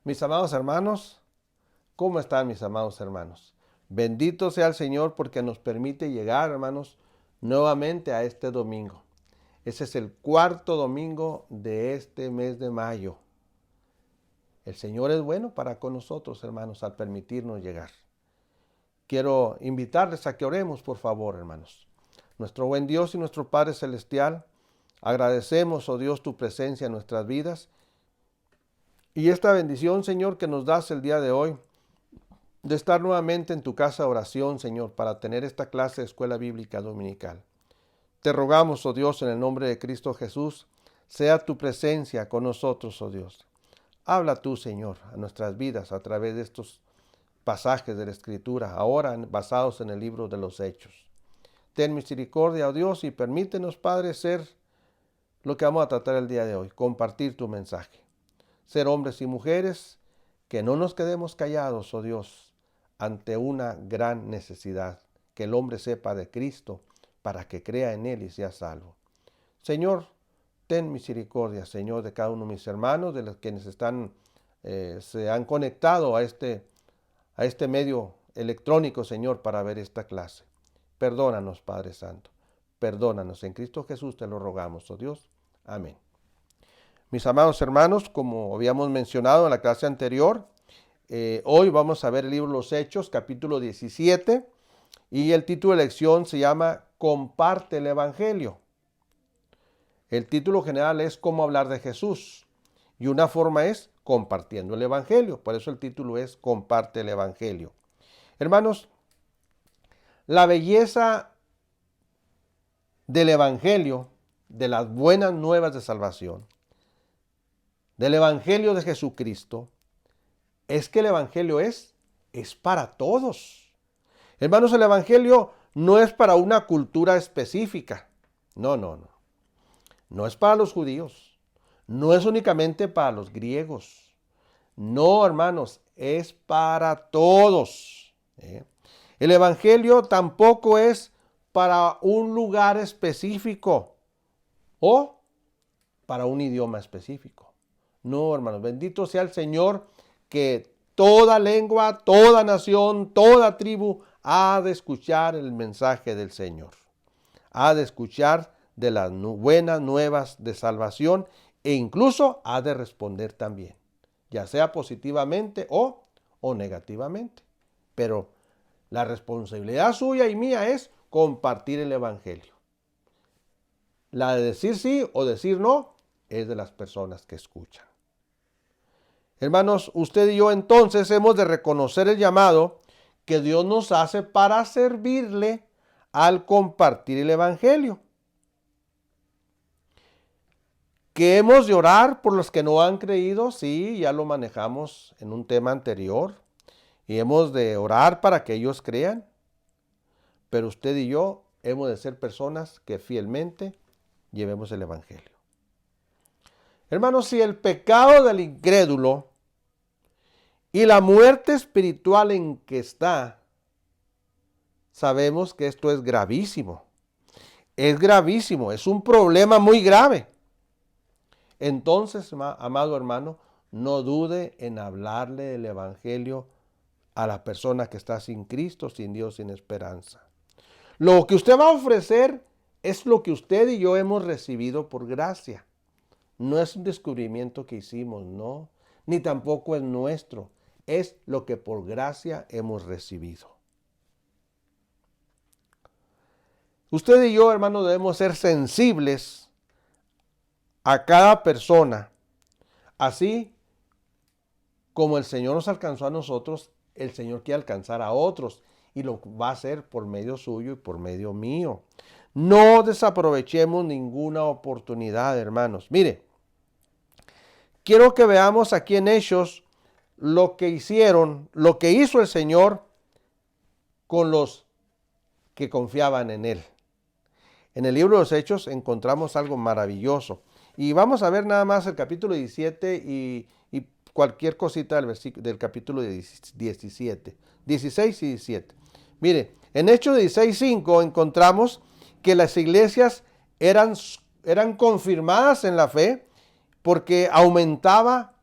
Mis amados hermanos, ¿cómo están mis amados hermanos? Bendito sea el Señor porque nos permite llegar, hermanos, nuevamente a este domingo. Ese es el cuarto domingo de este mes de mayo. El Señor es bueno para con nosotros, hermanos, al permitirnos llegar. Quiero invitarles a que oremos, por favor, hermanos. Nuestro buen Dios y nuestro Padre Celestial, agradecemos, oh Dios, tu presencia en nuestras vidas y esta bendición, Señor, que nos das el día de hoy, de estar nuevamente en tu casa de oración, Señor, para tener esta clase de escuela bíblica dominical. Te rogamos, oh Dios, en el nombre de Cristo Jesús, sea tu presencia con nosotros, oh Dios. Habla tú, Señor, a nuestras vidas a través de estos pasajes de la Escritura, ahora basados en el libro de los Hechos. Ten misericordia, oh Dios, y permítenos, Padre, ser lo que vamos a tratar el día de hoy, compartir tu mensaje. Ser hombres y mujeres que no nos quedemos callados, oh Dios, ante una gran necesidad, que el hombre sepa de Cristo para que crea en Él y sea salvo. Señor, ten misericordia, Señor, de cada uno de mis hermanos, de los quienes se han conectado a este medio electrónico, Señor, para ver esta clase. Perdónanos, Padre Santo. Perdónanos. En Cristo Jesús te lo rogamos, oh Dios. Amén. Mis amados hermanos, como habíamos mencionado en la clase anterior, hoy vamos a ver el libro de los Hechos, capítulo 17, y el título de lección se llama Comparte el Evangelio. El título general es Cómo hablar de Jesús, y una forma es compartiendo el Evangelio. Por eso el título es Comparte el Evangelio. Hermanos, la belleza del Evangelio, de las buenas nuevas de salvación, del Evangelio de Jesucristo, es que el Evangelio es para todos. Hermanos, el Evangelio no es para una cultura específica. No. No es para los judíos. No es únicamente para los griegos. No, hermanos, es para todos. El Evangelio tampoco es para un lugar específico o para un idioma específico. No, hermanos, bendito sea el Señor que toda lengua, toda nación, toda tribu ha de escuchar el mensaje del Señor. Ha de escuchar de las buenas nuevas de salvación e incluso ha de responder también, ya sea positivamente o negativamente. Pero la responsabilidad suya y mía es compartir el Evangelio. La de decir sí o decir no es de las personas que escuchan. Hermanos, usted y yo entonces hemos de reconocer el llamado que Dios nos hace para servirle al compartir el Evangelio. Que hemos de orar por los que no han creído, sí, ya lo manejamos en un tema anterior. Y hemos de orar para que ellos crean. Pero usted y yo hemos de ser personas que fielmente llevemos el Evangelio. Hermanos, si el pecado del incrédulo y la muerte espiritual en que está, sabemos que esto es gravísimo. Es gravísimo, es un problema muy grave. Entonces, amado hermano, no dude en hablarle del Evangelio a la persona que está sin Cristo, sin Dios, sin esperanza. Lo que usted va a ofrecer es lo que usted y yo hemos recibido por gracia. No es un descubrimiento que hicimos, no, ni tampoco es nuestro. Es lo que por gracia hemos recibido. Usted y yo, hermano, debemos ser sensibles a cada persona. Así como el Señor nos alcanzó a nosotros, el Señor quiere alcanzar a otros. Y lo va a hacer por medio suyo y por medio mío. No desaprovechemos ninguna oportunidad, hermanos. Mire, quiero que veamos aquí en Hechos lo que hizo el Señor con los que confiaban en Él. En el libro de los Hechos encontramos algo maravilloso. Y vamos a ver nada más el capítulo 17 y cualquier cosita del capítulo 17, 16 y 17. Mire, en Hechos 16:5 encontramos que las iglesias eran confirmadas en la fe porque aumentaba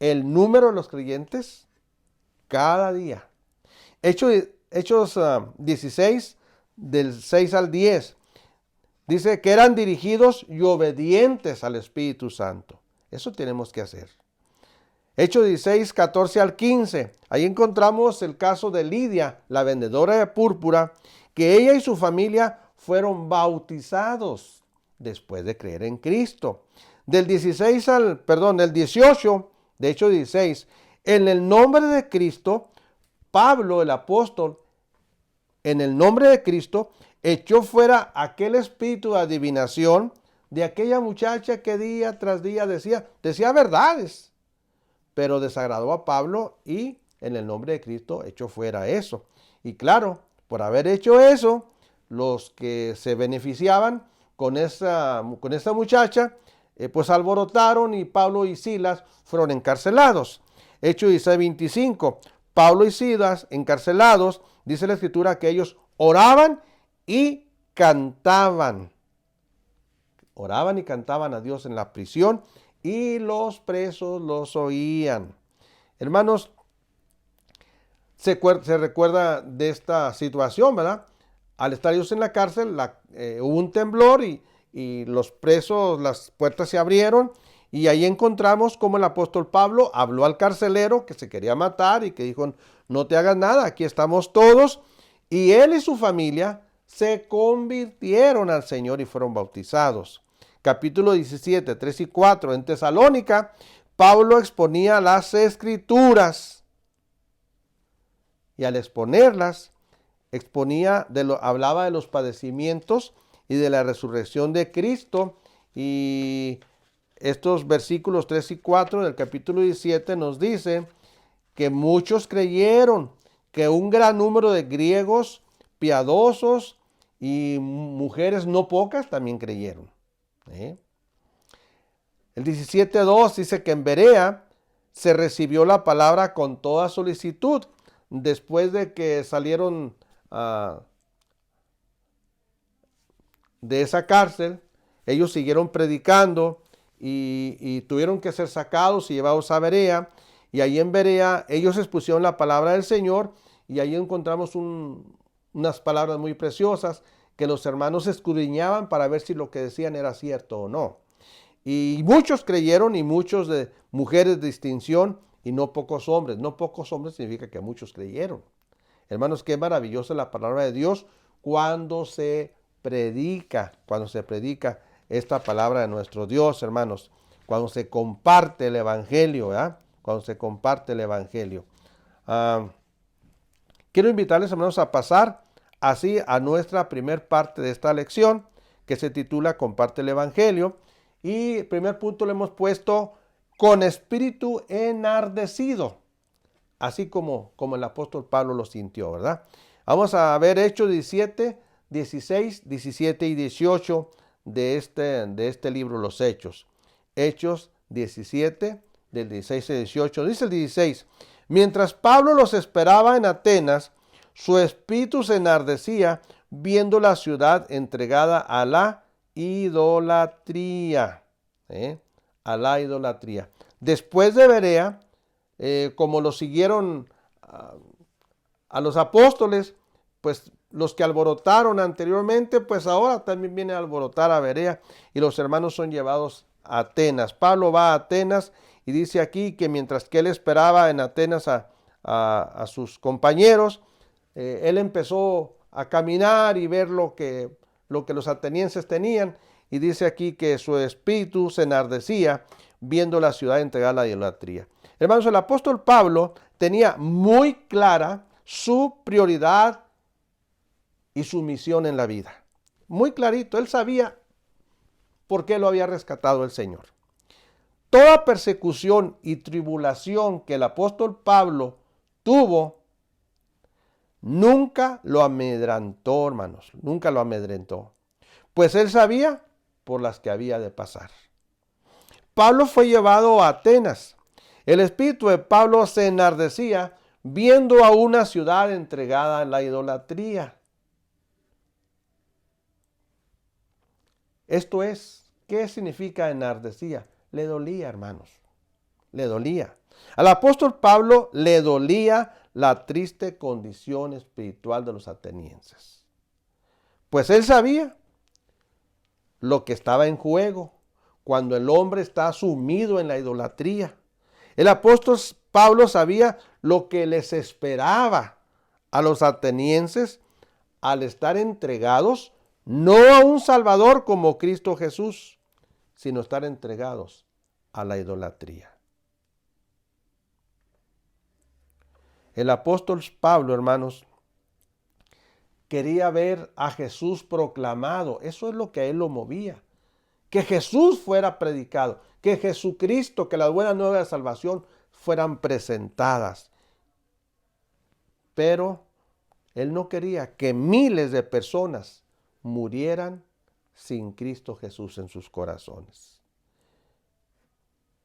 el número de los creyentes cada día. Hechos 16, del 6 al 10, dice que eran dirigidos y obedientes al Espíritu Santo. Eso tenemos que hacer. Hechos 16, 14 al 15. Ahí encontramos el caso de Lidia, la vendedora de púrpura, que ella y su familia fueron bautizados después de creer en Cristo. Del 18 de Hechos 16, en el nombre de Cristo, Pablo, el apóstol, en el nombre de Cristo, echó fuera aquel espíritu de adivinación de aquella muchacha que día tras día decía verdades, pero desagradó a Pablo y en el nombre de Cristo echó fuera eso. Y claro, por haber hecho eso, los que se beneficiaban con esa muchacha, pues alborotaron y Pablo y Silas fueron encarcelados. Hechos 16:25. Pablo y Silas encarcelados, dice la escritura que ellos oraban y cantaban. Oraban y cantaban a Dios en la prisión y los presos los oían. Hermanos, se recuerda de esta situación, ¿verdad? Al estar ellos en la cárcel, hubo un temblor y los presos, las puertas se abrieron y ahí encontramos cómo el apóstol Pablo habló al carcelero que se quería matar y que dijo, no te hagas nada, aquí estamos todos. Y él y su familia se convirtieron al Señor y fueron bautizados. Capítulo 17, 3 y 4. En Tesalónica, Pablo exponía las Escrituras. Y al exponerlas, hablaba de los padecimientos y de la resurrección de Cristo. Y estos versículos 3 y 4 del capítulo 17 nos dicen que muchos creyeron, que un gran número de griegos piadosos y mujeres no pocas también creyeron. El 17:2 dice que en Berea se recibió la palabra con toda solicitud. Después de que salieron de esa cárcel, ellos siguieron predicando y tuvieron que ser sacados y llevados a Berea. Y ahí en Berea ellos expusieron la palabra del Señor y ahí encontramos unas palabras muy preciosas que los hermanos escudriñaban para ver si lo que decían era cierto o no. Y muchos creyeron y muchos de mujeres de distinción y no pocos hombres. No pocos hombres significa que muchos creyeron. Hermanos, qué maravillosa la palabra de Dios cuando se predica esta palabra de nuestro Dios, hermanos. Cuando se comparte el evangelio, ¿verdad? Cuando se comparte el evangelio. Quiero invitarles, hermanos, a pasar así a nuestra primer parte de esta lección que se titula Comparte el evangelio. Y el primer punto le hemos puesto con espíritu enardecido, así como el apóstol Pablo lo sintió, ¿verdad? Vamos a ver Hechos 17, 16, 17 y 18 de este libro, los Hechos. Hechos 17, del 16 al 18. Dice el 16, mientras Pablo los esperaba en Atenas, su espíritu se enardecía viendo la ciudad entregada a la idolatría. A la idolatría. Después de Berea, como lo siguieron a los apóstoles, pues los que alborotaron anteriormente, pues ahora también viene a alborotar a Berea y los hermanos son llevados a Atenas. Pablo va a Atenas y dice aquí que mientras que él esperaba en Atenas a sus compañeros, él empezó a caminar y ver lo que los atenienses tenían. Y dice aquí que su espíritu se enardecía viendo la ciudad entregada a la idolatría. Hermanos, el apóstol Pablo tenía muy clara su prioridad y su misión en la vida. Muy clarito, él sabía por qué lo había rescatado el Señor. Toda persecución y tribulación que el apóstol Pablo tuvo, nunca lo amedrentó, hermanos, nunca lo amedrentó. Pues él sabía por las que había de pasar. Pablo fue llevado a Atenas. El espíritu de Pablo se enardecía viendo a una ciudad entregada a la idolatría. Esto es, ¿qué significa enardecía? Le dolía, hermanos. Le dolía. Al apóstol Pablo le dolía la triste condición espiritual de los atenienses. Pues él sabía lo que estaba en juego cuando el hombre está sumido en la idolatría. El apóstol Pablo sabía lo que les esperaba a los atenienses al estar entregados no a un Salvador como Cristo Jesús, sino estar entregados a la idolatría. El apóstol Pablo, hermanos, quería ver a Jesús proclamado. Eso es lo que a él lo movía. Que Jesús fuera predicado, que Jesucristo, que las buenas nuevas de salvación fueran presentadas. Pero él no quería que miles de personas murieran sin Cristo Jesús en sus corazones.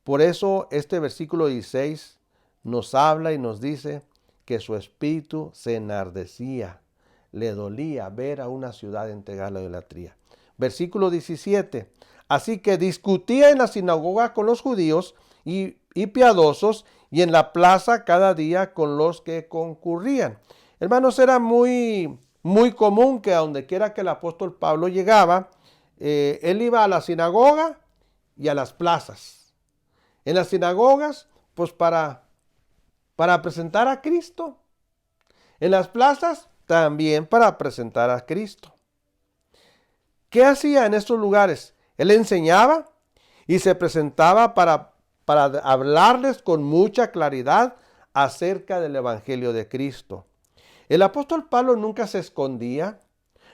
Por eso este versículo 16 nos habla y nos dice que su espíritu se enardecía, le dolía ver a una ciudad entregada a la idolatría. Versículo 17. Así que discutía en la sinagoga con los judíos y piadosos, y en la plaza cada día con los que concurrían. Hermanos, era muy común que a donde quiera que el apóstol Pablo llegaba, él iba a la sinagoga y a las plazas. En las sinagogas, pues para presentar a Cristo. En las plazas, también para presentar a Cristo. ¿Qué hacía en estos lugares? Él enseñaba y se presentaba para hablarles con mucha claridad acerca del Evangelio de Cristo. El apóstol Pablo nunca se escondía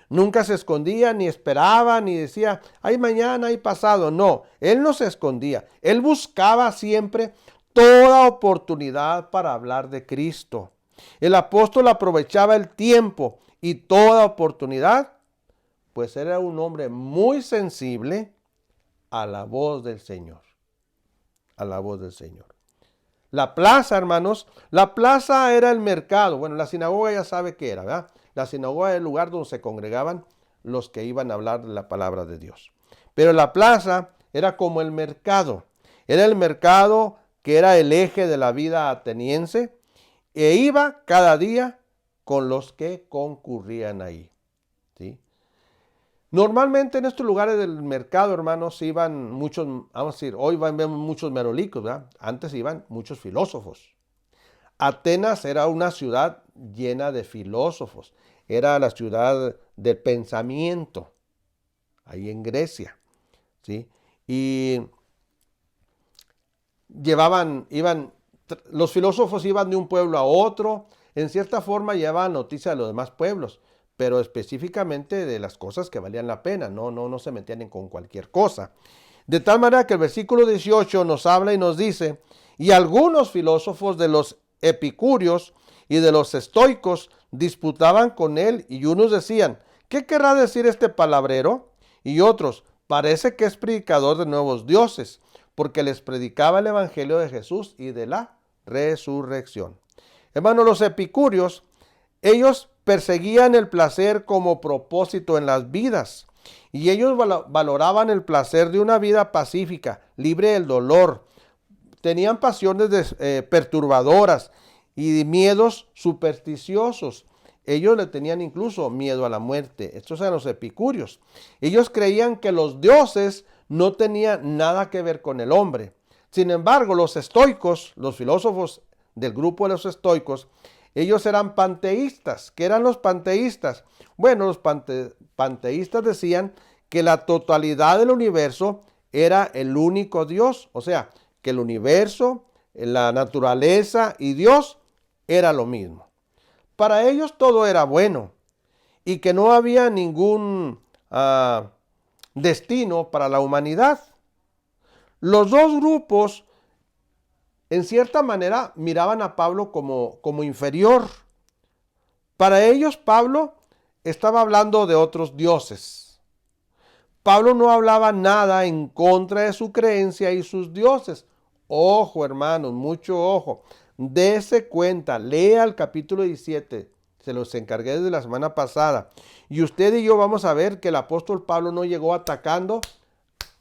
ni esperaba, ni decía, ay mañana, ay pasado. No, él no se escondía. Él buscaba siempre toda oportunidad para hablar de Cristo. El apóstol aprovechaba el tiempo y toda oportunidad, pues era un hombre muy sensible a la voz del Señor. A la voz del Señor. La plaza, hermanos, la plaza era el mercado. Bueno, la sinagoga ya sabe qué era, ¿verdad? La sinagoga era el lugar donde se congregaban los que iban a hablar de la palabra de Dios. Pero la plaza era como el mercado. Era el mercado que era el eje de la vida ateniense e iba cada día con los que concurrían ahí. ¿Sí? Normalmente en estos lugares del mercado, hermanos, iban muchos, vamos a decir, hoy vemos muchos merolicos, ¿verdad? Antes iban muchos filósofos. Atenas era una ciudad llena de filósofos. Era la ciudad del pensamiento, ahí en Grecia, ¿sí? Y los filósofos iban de un pueblo a otro, en cierta forma llevaban noticias de los demás pueblos, pero específicamente de las cosas que valían la pena, no se metían con cualquier cosa. De tal manera que el versículo 18 nos habla y nos dice, y algunos filósofos de los epicúreos y de los estoicos disputaban con él, y unos decían, ¿qué querrá decir este palabrero? Y otros, parece que es predicador de nuevos dioses, porque les predicaba el evangelio de Jesús y de la resurrección. Hermanos, los epicúreos, ellos perseguían el placer como propósito en las vidas, y ellos valoraban el placer de una vida pacífica, libre del dolor. Tenían pasiones perturbadoras y miedos supersticiosos. Ellos le tenían incluso miedo a la muerte. Estos eran los epicúreos. Ellos creían que los dioses no tenían nada que ver con el hombre. Sin embargo, los estoicos, los filósofos del grupo de los estoicos, ellos eran panteístas. ¿Qué eran los panteístas? Bueno, los panteístas decían que la totalidad del universo era el único Dios. O sea, que el universo, la naturaleza y Dios era lo mismo. Para ellos todo era bueno y que no había ningún destino para la humanidad. Los dos grupos, en cierta manera, miraban a Pablo como inferior. Para ellos, Pablo estaba hablando de otros dioses. Pablo no hablaba nada en contra de su creencia y sus dioses. Ojo, hermanos, mucho ojo. Dese cuenta, lea el capítulo 17. Se los encargué desde la semana pasada. Y usted y yo vamos a ver que el apóstol Pablo no llegó atacando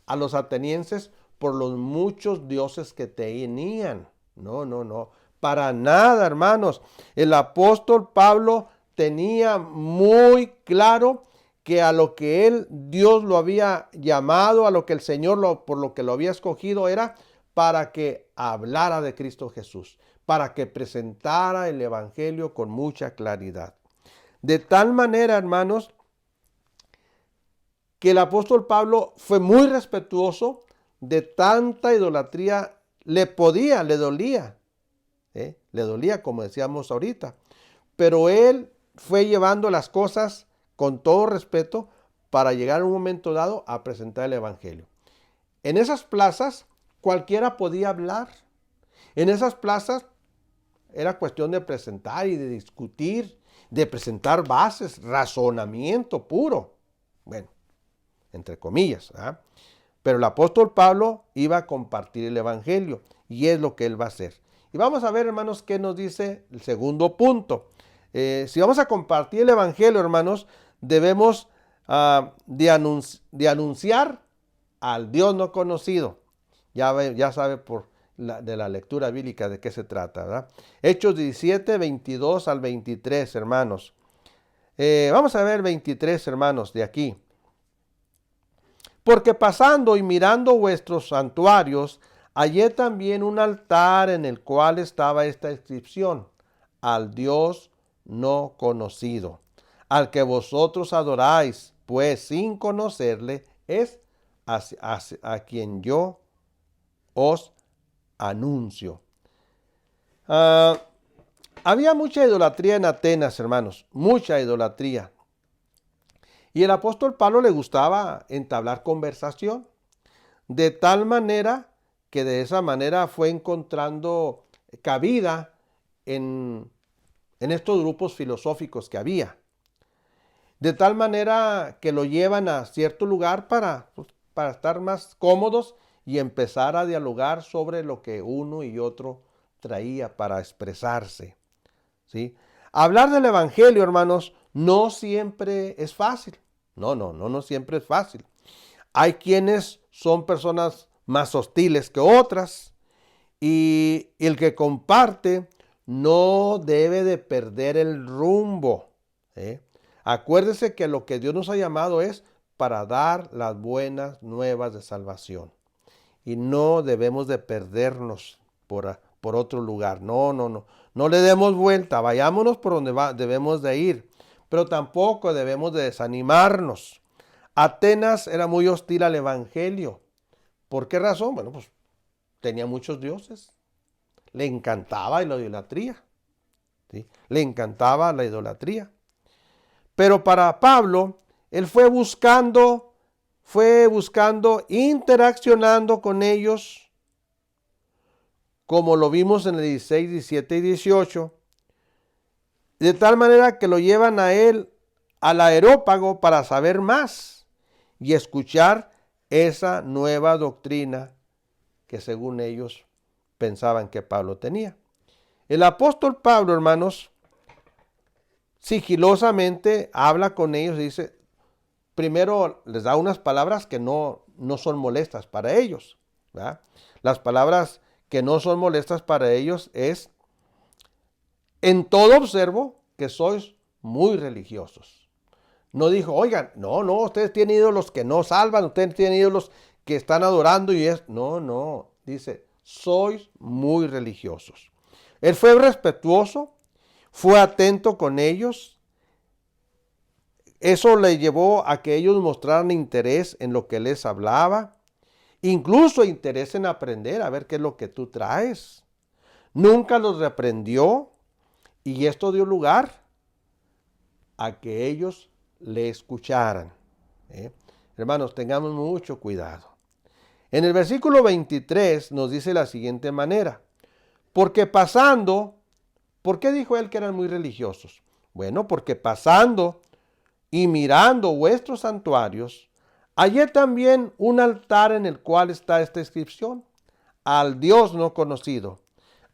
a los atenienses por los muchos dioses que tenían. No, no, no. Para nada, hermanos. El apóstol Pablo tenía muy claro que a lo que Dios lo había llamado, a lo que el Señor por lo que lo había escogido, era para que hablara de Cristo Jesús, para que presentara el Evangelio con mucha claridad. De tal manera, hermanos, que el apóstol Pablo fue muy respetuoso de tanta idolatría. Le dolía, le dolía, como decíamos ahorita, pero él fue llevando las cosas con todo respeto para llegar en un momento dado a presentar el Evangelio. En esas plazas cualquiera podía hablar. En esas plazas era cuestión de presentar y de discutir, de presentar bases, razonamiento puro. Bueno, entre comillas. ¿Ah? Pero el apóstol Pablo iba a compartir el Evangelio y es lo que él va a hacer. Y vamos a ver, hermanos, qué nos dice el segundo punto. Si vamos a compartir el Evangelio, hermanos, debemos de anunciar al Dios no conocido. Ya sabe de la lectura bíblica de qué se trata, ¿verdad? Hechos 17, 22 al 23, hermanos. Vamos a ver 23, hermanos, de aquí. Porque pasando y mirando vuestros santuarios, hallé también un altar en el cual estaba esta inscripción: al Dios no conocido, al que vosotros adoráis, pues sin conocerle es a quien yo os anuncio. Había mucha idolatría en Atenas, hermanos, mucha idolatría. Y el apóstol Pablo le gustaba entablar conversación, de tal manera que de esa manera fue encontrando cabida en estos grupos filosóficos que había. De tal manera que lo llevan a cierto lugar para estar más cómodos y empezar a dialogar sobre lo que uno y otro traía para expresarse. ¿Sí? Hablar del Evangelio, hermanos, no siempre es fácil. No siempre es fácil. Hay quienes son personas más hostiles que otras y el que comparte no debe de perder el rumbo. Acuérdese que lo que Dios nos ha llamado es para dar las buenas nuevas de salvación. Y no debemos de perdernos por otro lugar. No le demos vuelta. Vayámonos por donde debemos de ir. Pero tampoco debemos de desanimarnos. Atenas era muy hostil al evangelio. ¿Por qué razón? Bueno, pues tenía muchos dioses. Le encantaba la idolatría. ¿Sí? Le encantaba la idolatría. Pero para Pablo, él fue buscando, interaccionando con ellos, como lo vimos en el 16, 17 y 18, de tal manera que lo llevan a él al Areópago para saber más y escuchar esa nueva doctrina que según ellos pensaban que Pablo tenía. El apóstol Pablo, hermanos, sigilosamente habla con ellos y dice, primero les da unas palabras que no son molestas para ellos, ¿verdad? Las palabras que no son molestas para ellos es: en todo observo que sois muy religiosos. No dijo, oigan, no, ustedes tienen ídolos que no salvan, ustedes tienen ídolos que están adorando y es... No, dice, sois muy religiosos. Él fue respetuoso, fue atento con ellos. Eso le llevó a que ellos mostraran interés en lo que les hablaba, incluso interés en aprender, a ver qué es lo que tú traes. Nunca los reprendió y esto dio lugar a que ellos le escucharan. Hermanos, tengamos mucho cuidado. En el versículo 23 nos dice la siguiente manera: porque pasando, ¿por qué dijo él que eran muy religiosos? Bueno, porque pasando y mirando vuestros santuarios, hallé también un altar en el cual está esta inscripción: al Dios no conocido,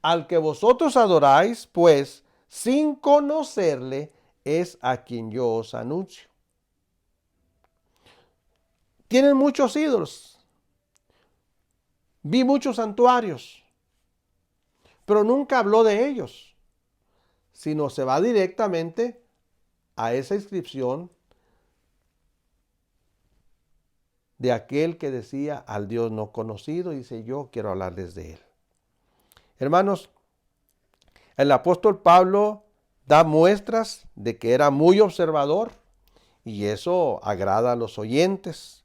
al que vosotros adoráis, pues sin conocerle es a quien yo os anuncio. Tienen muchos ídolos. Vi muchos santuarios. pero nunca habló de ellos, sino se va directamente a esa inscripción de aquel que decía al Dios no conocido, y dice, yo quiero hablarles de él. Hermanos, el apóstol Pablo da muestras de que era muy observador, y eso agrada a los oyentes.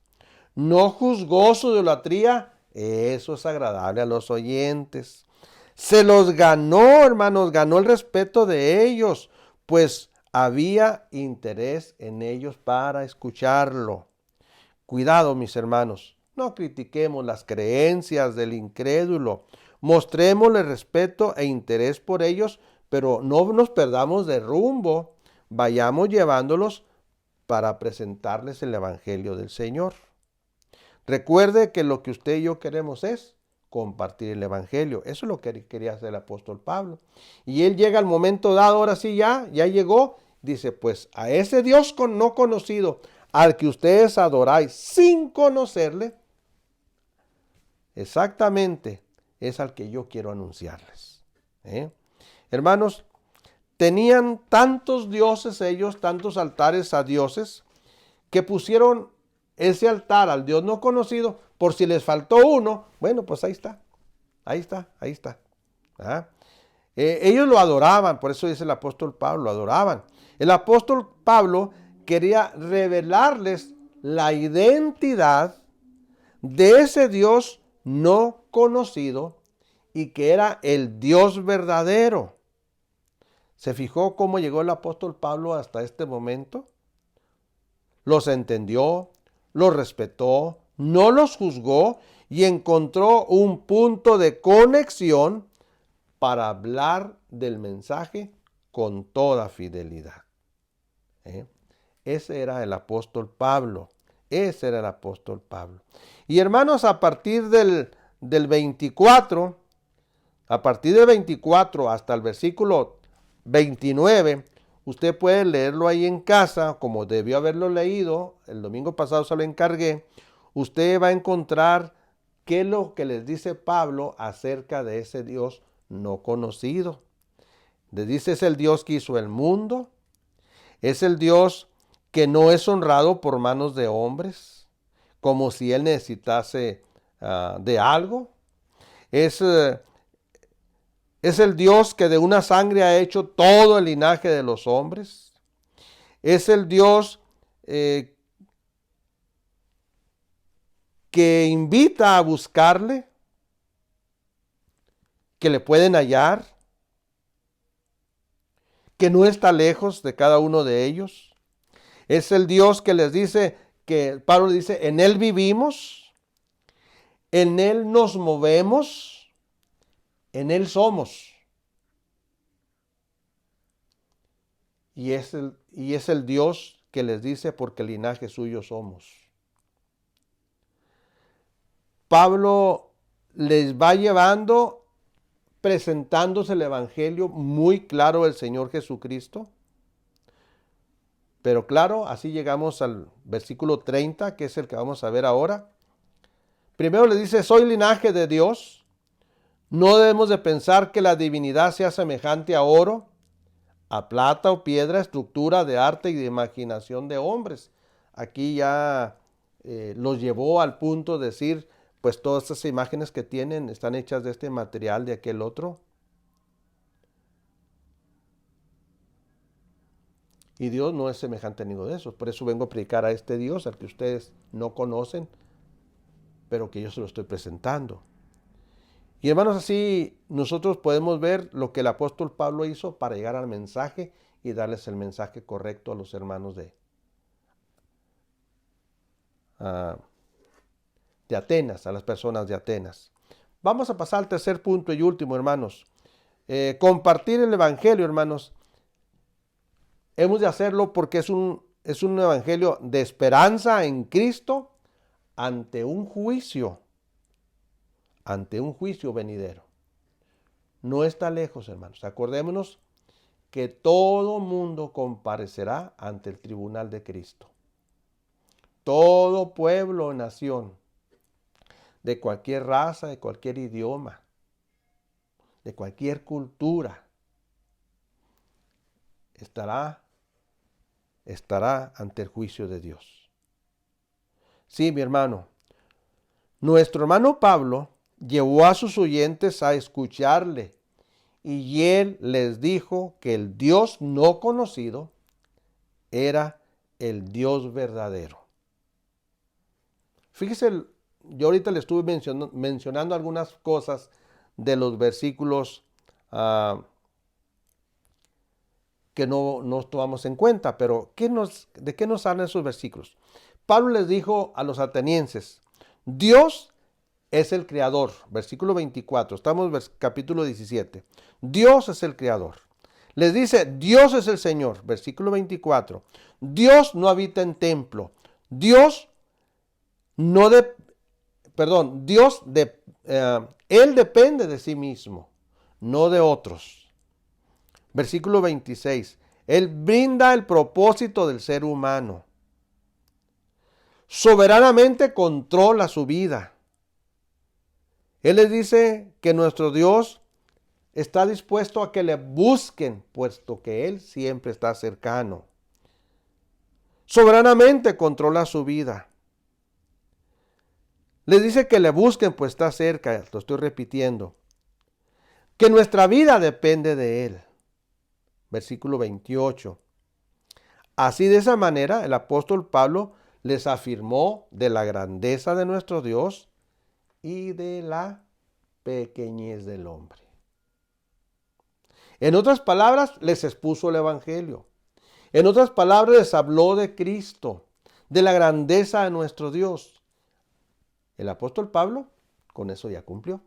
No juzgó su idolatría, eso es agradable a los oyentes. Se los ganó, hermanos, ganó el respeto de ellos, pues había interés en ellos para escucharlo. Cuidado, mis hermanos, no critiquemos las creencias del incrédulo, mostrémosle respeto e interés por ellos, pero no nos perdamos de rumbo, vayamos llevándolos para presentarles el Evangelio del Señor. Recuerde que lo que usted y yo queremos es compartir el Evangelio. Eso es lo que quería hacer el apóstol Pablo. Y él llega al momento dado, ahora sí ya llegó, dice, pues a ese Dios no conocido, al que ustedes adoráis sin conocerle, exactamente es al que yo quiero anunciarles. Hermanos, tenían tantos dioses ellos, tantos altares a dioses, que pusieron ese altar al Dios no conocido, por si les faltó uno, bueno, pues ahí está. ¿Ah? Ellos lo adoraban, por eso dice el apóstol Pablo, lo adoraban. El apóstol Pablo quería revelarles la identidad de ese Dios no conocido y que era el Dios verdadero. ¿Se fijó cómo llegó el apóstol Pablo hasta este momento? Los entendió, los respetó, no los juzgó y encontró un punto de conexión para hablar del mensaje con toda fidelidad. Ese era el apóstol Pablo. Ese era el apóstol Pablo. Y hermanos, a partir del 24, hasta el versículo 29, usted puede leerlo ahí en casa, como debió haberlo leído. El domingo pasado se lo encargué. Usted va a encontrar qué es lo que les dice Pablo acerca de ese Dios no conocido. Les dice, es el Dios que hizo el mundo. Es el Dios que no es honrado por manos de hombres, como si él necesitase de algo. Es el Dios que de una sangre ha hecho todo el linaje de los hombres. Es el Dios que invita a buscarle, que le pueden hallar, que no está lejos de cada uno de ellos. Es el Dios que les dice, que Pablo dice, en Él vivimos, en Él nos movemos, en Él somos. Y es el Dios que les dice, porque linaje suyo somos. Pablo les va llevando, presentándose el Evangelio muy claro del Señor Jesucristo. Pero claro, así llegamos al versículo 30, que es el que vamos a ver ahora. Primero le dice, soy linaje de Dios. No debemos de pensar que la divinidad sea semejante a oro, a plata o piedra, estructura de arte y de imaginación de hombres. Aquí ya los llevó al punto de decir, pues todas estas imágenes que tienen están hechas de este material, de aquel otro. Y Dios no es semejante a ninguno de esos. Por eso vengo a predicar a este Dios, al que ustedes no conocen, pero que yo se lo estoy presentando. Y hermanos, así nosotros podemos ver lo que el apóstol Pablo hizo para llegar al mensaje y darles el mensaje correcto a los hermanos de Atenas, a las personas de Atenas. Vamos a pasar al tercer punto y último, hermanos. Compartir el evangelio, hermanos. Hemos de hacerlo porque es un evangelio de esperanza en Cristo ante un juicio venidero. No está lejos, hermanos. Acordémonos que todo mundo comparecerá ante el tribunal de Cristo. Todo pueblo o nación, de cualquier raza, de cualquier idioma, de cualquier cultura, estará ante el juicio de Dios. Sí, mi hermano, nuestro hermano Pablo llevó a sus oyentes a escucharle y él les dijo que el Dios no conocido era el Dios verdadero. Fíjese, yo ahorita le estuve mencionando algunas cosas de los versículos que no tomamos en cuenta, pero ¿de qué nos hablan esos versículos? Pablo les dijo a los atenienses, Dios es el creador, versículo 24, estamos en capítulo 17, Dios es el creador. Les dice, Dios es el Señor, versículo 24, Dios no habita en templo, Él depende de sí mismo, no de otros. Versículo 26, Él brinda el propósito del ser humano. Soberanamente controla su vida. Él les dice que nuestro Dios está dispuesto a que le busquen, puesto que Él siempre está cercano. Soberanamente controla su vida. Les dice que le busquen, pues está cerca, lo estoy repitiendo. Que nuestra vida depende de Él. Versículo 28. Así de esa manera el apóstol Pablo les afirmó de la grandeza de nuestro Dios y de la pequeñez del hombre. En otras palabras, les expuso el evangelio. En otras palabras, les habló de Cristo, de la grandeza de nuestro Dios. El apóstol Pablo con eso ya cumplió.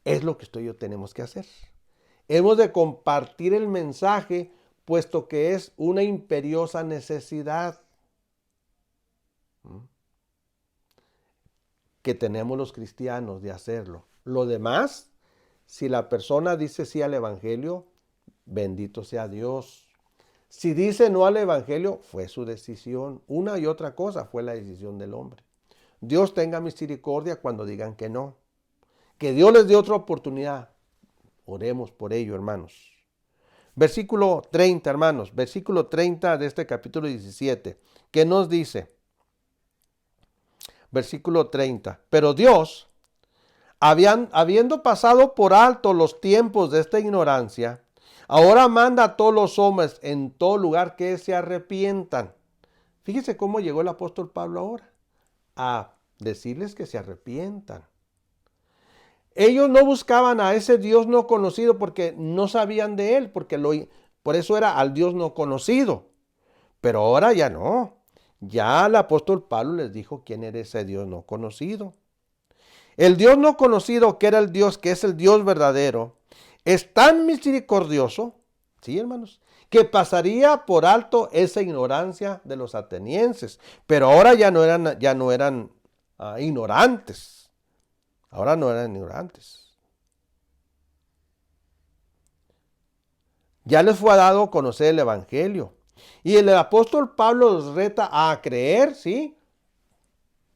Es lo que usted y yo tenemos que hacer. Hemos de compartir el mensaje, puesto que es una imperiosa necesidad que tenemos los cristianos de hacerlo. Lo demás, si la persona dice sí al evangelio, bendito sea Dios. Si dice no al evangelio, fue su decisión. Una y otra cosa fue la decisión del hombre. Dios tenga misericordia cuando digan que no. Que Dios les dé otra oportunidad. Oremos por ello, hermanos. Versículo 30, hermanos. Versículo 30 de este capítulo 17. ¿Qué nos dice? Versículo 30. Pero Dios, habiendo pasado por alto los tiempos de esta ignorancia, ahora manda a todos los hombres en todo lugar que se arrepientan. Fíjese cómo llegó el apóstol Pablo ahora. A decirles que se arrepientan. Ellos no buscaban a ese Dios no conocido porque no sabían de él, por eso era al Dios no conocido. Pero ahora ya no. Ya el apóstol Pablo les dijo quién era ese Dios no conocido. El Dios no conocido, que era el Dios, que es el Dios verdadero, es tan misericordioso, sí, hermanos, que pasaría por alto esa ignorancia de los atenienses. Pero ahora ya no eran ignorantes. Ahora no eran ignorantes. Ya les fue dado a conocer el evangelio. Y el apóstol Pablo los reta a creer, sí,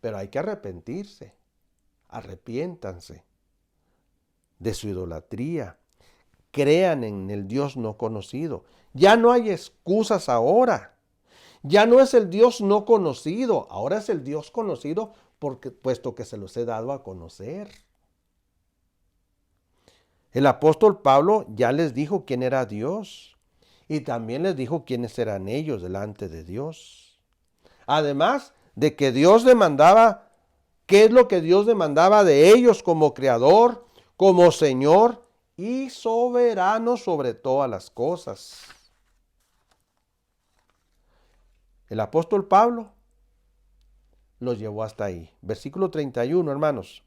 pero hay que arrepentirse. Arrepiéntanse de su idolatría. Crean en el Dios no conocido. Ya no hay excusas ahora. Ya no es el Dios no conocido. Ahora es el Dios conocido puesto que se los he dado a conocer. El apóstol Pablo ya les dijo quién era Dios. Y también les dijo quiénes eran ellos delante de Dios. Además de que Dios demandaba, ¿qué es lo que Dios demandaba de ellos como creador, como Señor y soberano sobre todas las cosas? El apóstol Pablo los llevó hasta ahí. Versículo 31, hermanos.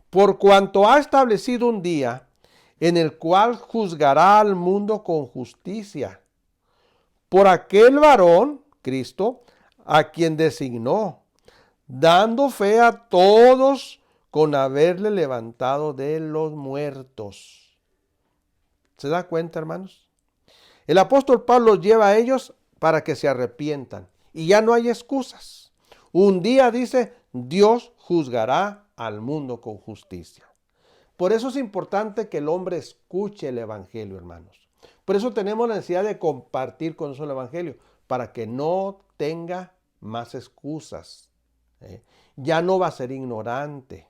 Por cuanto ha establecido un día en el cual juzgará al mundo con justicia, por aquel varón, Cristo, a quien designó, dando fe a todos con haberle levantado de los muertos. ¿Se da cuenta, hermanos? El apóstol Pablo los lleva a ellos para que se arrepientan. Y ya no hay excusas. Un día dice, Dios juzgará al mundo con justicia. Por eso es importante que el hombre escuche el Evangelio, hermanos. Por eso tenemos la necesidad de compartir con nosotros el Evangelio, para que no tenga más excusas. Ya no va a ser ignorante.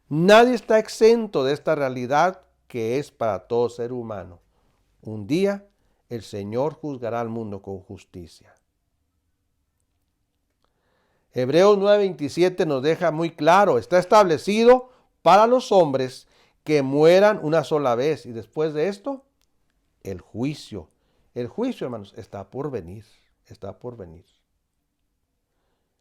Nadie está exento de esta realidad que es para todo ser humano. Un día el Señor juzgará al mundo con justicia. Hebreos 9:27 nos deja muy claro, está establecido para los hombres que mueran una sola vez y después de esto, el juicio. El juicio, hermanos, está por venir, está por venir.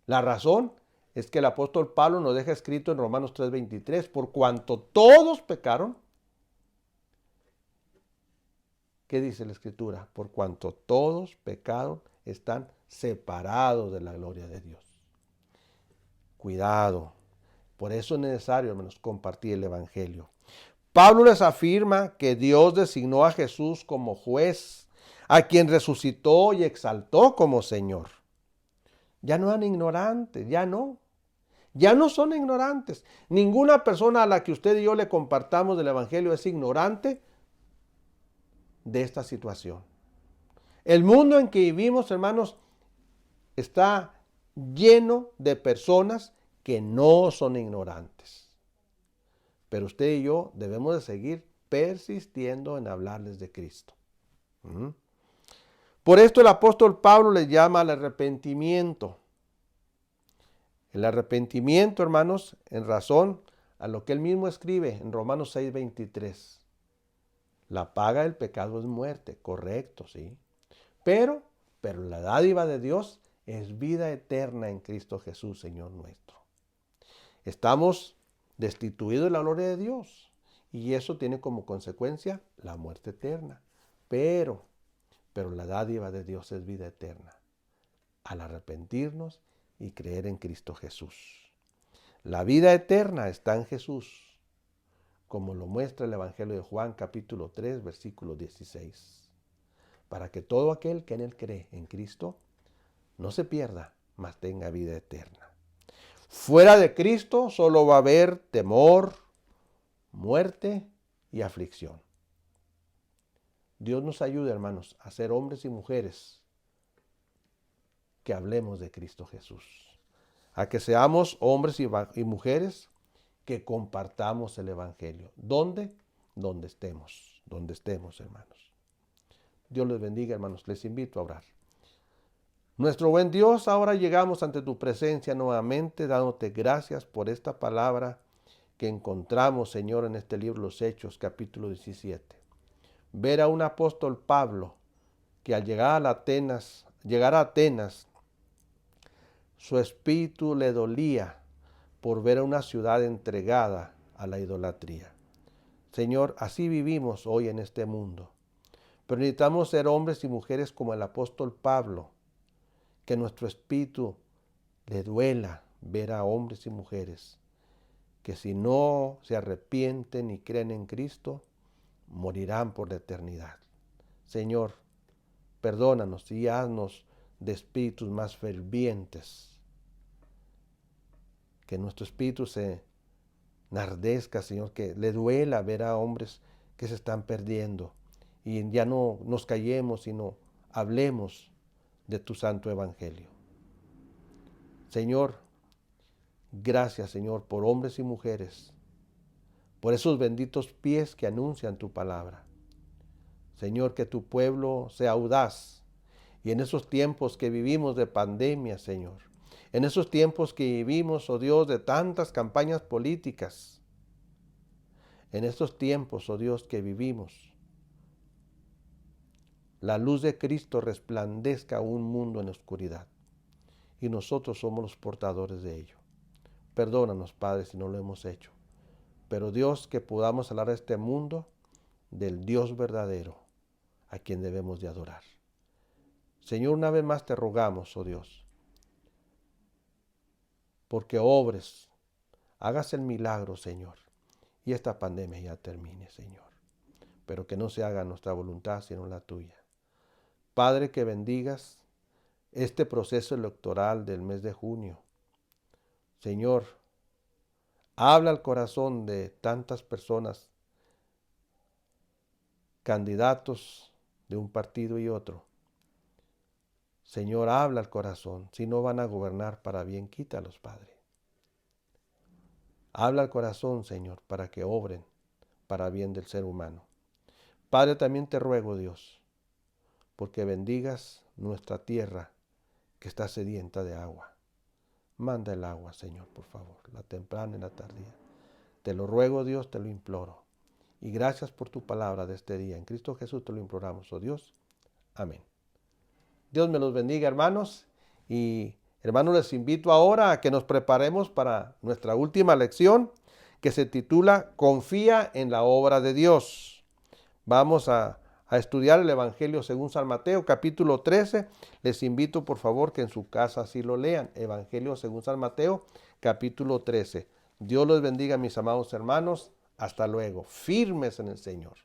La razón es que el apóstol Pablo nos deja escrito en Romanos 3:23, por cuanto todos pecaron. ¿Qué dice la Escritura? Por cuanto todos pecaron, están separados de la gloria de Dios. Cuidado. Por eso es necesario, hermanos, compartir el Evangelio. Pablo les afirma que Dios designó a Jesús como juez, a quien resucitó y exaltó como Señor. Ya no eran ignorantes, ya no. Ya no son ignorantes. Ninguna persona a la que usted y yo le compartamos del Evangelio es ignorante de esta situación. El mundo en que vivimos, hermanos, está lleno de personas que no son ignorantes. Pero usted y yo debemos de seguir persistiendo en hablarles de Cristo. Por esto el apóstol Pablo le llama al arrepentimiento. El arrepentimiento, hermanos, en razón a lo que él mismo escribe en Romanos 6:23. La paga del pecado es muerte, correcto, sí. Pero la dádiva de Dios es vida eterna en Cristo Jesús, Señor nuestro. Estamos destituidos de la gloria de Dios y eso tiene como consecuencia la muerte eterna. Pero la dádiva de Dios es vida eterna al arrepentirnos y creer en Cristo Jesús. La vida eterna está en Jesús, como lo muestra el Evangelio de Juan capítulo 3, versículo 16. Para que todo aquel que en él cree en Cristo no se pierda, mas tenga vida eterna. Fuera de Cristo solo va a haber temor, muerte y aflicción. Dios nos ayude, hermanos, a ser hombres y mujeres que hablemos de Cristo Jesús. A que seamos hombres y mujeres que compartamos el Evangelio. ¿Dónde? Donde estemos, hermanos. Dios les bendiga, hermanos. Les invito a orar. Nuestro buen Dios, ahora llegamos ante tu presencia nuevamente, dándote gracias por esta palabra que encontramos, Señor, en este libro Los Hechos, capítulo 17. Ver a un apóstol Pablo que al llegar a Atenas, su espíritu le dolía por ver a una ciudad entregada a la idolatría. Señor, así vivimos hoy en este mundo. Pero necesitamos ser hombres y mujeres como el apóstol Pablo, que nuestro espíritu le duela ver a hombres y mujeres que si no se arrepienten y creen en Cristo, morirán por la eternidad. Señor, perdónanos y haznos de espíritus más fervientes. Que nuestro espíritu se enardezca, Señor, que le duela ver a hombres que se están perdiendo y ya no nos callemos, sino hablemos de tu santo evangelio. Señor, gracias, Señor, por hombres y mujeres, por esos benditos pies que anuncian tu palabra. Señor, que tu pueblo sea audaz y en esos tiempos que vivimos de pandemia, Señor, en esos tiempos que vivimos, oh Dios, de tantas campañas políticas, en estos tiempos, oh Dios, que vivimos, la luz de Cristo resplandezca a un mundo en oscuridad y nosotros somos los portadores de ello. Perdónanos, Padre, si no lo hemos hecho. Pero Dios, que podamos hablar a este mundo del Dios verdadero, a quien debemos de adorar. Señor, una vez más te rogamos, oh Dios, porque obres, hagas el milagro, Señor, y esta pandemia ya termine, Señor. Pero que no se haga nuestra voluntad, sino la tuya. Padre, que bendigas este proceso electoral del mes de junio. Señor, habla al corazón de tantas personas, candidatos de un partido y otro. Señor, habla al corazón. Si no van a gobernar para bien, quítalos, Padre. Habla al corazón, Señor, para que obren para bien del ser humano. Padre, también te ruego, Dios, porque bendigas nuestra tierra que está sedienta de agua. Manda el agua, Señor, por favor, la temprana y la tardía. Te lo ruego, Dios, te lo imploro. Y gracias por tu palabra de este día. En Cristo Jesús te lo imploramos, oh Dios. Amén. Dios me los bendiga, hermanos. Y hermanos, les invito ahora a que nos preparemos para nuestra última lección, que se titula Confía en la obra de Dios. Vamos a estudiar el Evangelio según San Mateo, capítulo 13. Les invito, por favor, que en su casa así lo lean. Evangelio según San Mateo, capítulo 13. Dios los bendiga, mis amados hermanos. Hasta luego. Firmes en el Señor.